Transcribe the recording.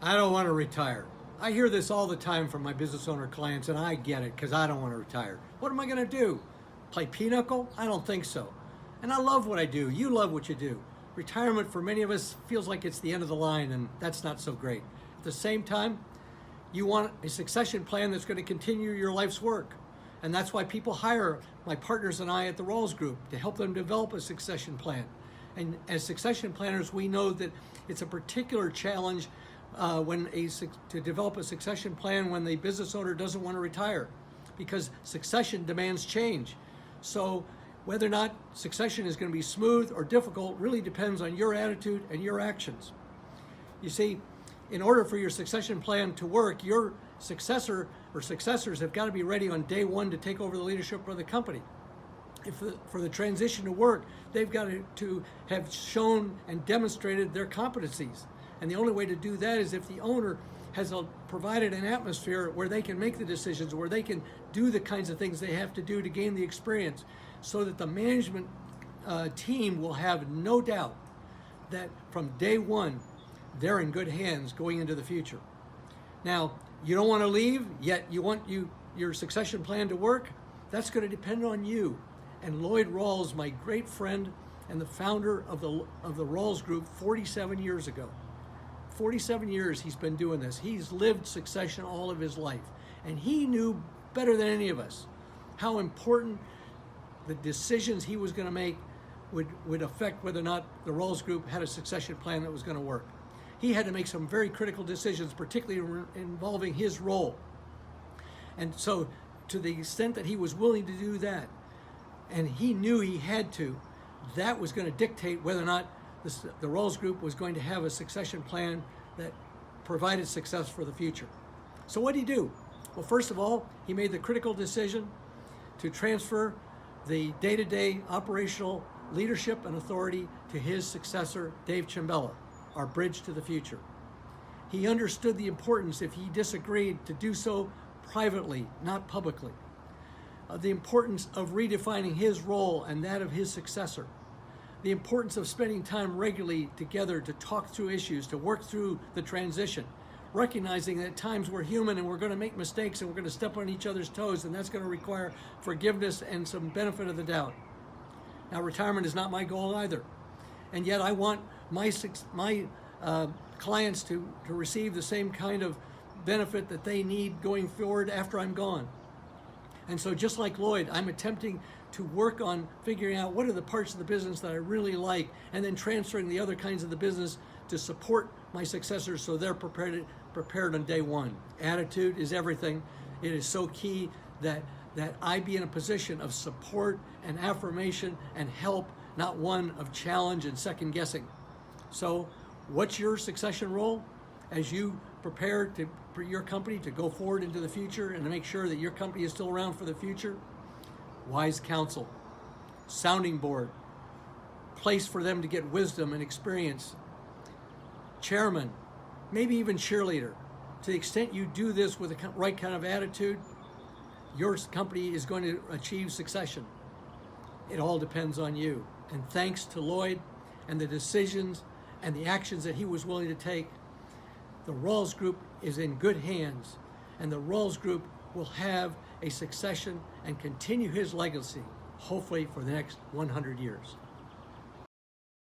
I don't want to retire. I hear this all the time from my business owner clients, and I get it because I don't want to retire. What am I going to do? Play pinochle? I don't think so. And I love what I do. You love what you do. Retirement for many of us feels like it's the end of the line, and that's not so great. At the same time, you want a succession plan that's going to continue your life's work. And that's why people hire my partners and I at the Rawls Group to help them develop a succession plan. And as succession planners, we know that it's a particular challenge to develop a succession plan when the business owner doesn't want to retire, because succession demands change. So whether or not succession is going to be smooth or difficult really depends on your attitude and your actions. You see, in order for your succession plan to work, your successor or successors have got to be ready on day one to take over the leadership of the company. For the transition to work, they've got to have shown and demonstrated their competencies. And the only way to do that is if the owner has provided an atmosphere where they can make the decisions, where they can do the kinds of things they have to do to gain the experience, so that the management team will have no doubt that from day one, they're in good hands going into the future. Now, you don't want to leave, yet you want your succession plan to work. That's going to depend on you. And Lloyd Rawls, my great friend and the founder of the Rawls Group 47 years ago. 47 years he's been doing this. He's lived succession all of his life. And he knew better than any of us how important the decisions he was going to make would affect whether or not the Rawls Group had a succession plan that was going to work. He had to make some very critical decisions, particularly involving his role. And so to the extent that he was willing to do that, and he knew he had to, that was going to dictate whether or not the Rawls Group was going to have a succession plan that provided success for the future. So what did he do? Well, first of all, he made the critical decision to transfer the day-to-day operational leadership and authority to his successor, Dave Ciambella, our bridge to the future. He understood the importance, if he disagreed, to do so privately, not publicly. The importance of redefining his role and that of his successor. The importance of spending time regularly together to talk through issues, to work through the transition, recognizing that at times we're human and we're going to make mistakes and we're going to step on each other's toes, and that's going to require forgiveness and some benefit of the doubt. Now, retirement is not my goal either, and yet I want my clients to receive the same kind of benefit that they need going forward after I'm gone. And so just like Lloyd, I'm attempting to work on figuring out what are the parts of the business that I really like, and then transferring the other kinds of the business to support my successors so they're prepared on day one. Attitude is everything. It is so key that I be in a position of support and affirmation and help, not one of challenge and second guessing. So what's your succession role as you prepare for your company to go forward into the future and to make sure that your company is still around for the future? Wise counsel, sounding board, place for them to get wisdom and experience, chairman, maybe even cheerleader. To the extent you do this with the right kind of attitude, your company is going to achieve succession. It all depends on you. And thanks to Lloyd and the decisions and the actions that he was willing to take, the Rawls Group is in good hands, and the Rawls Group will have a succession and continue his legacy, hopefully for the next 100 years.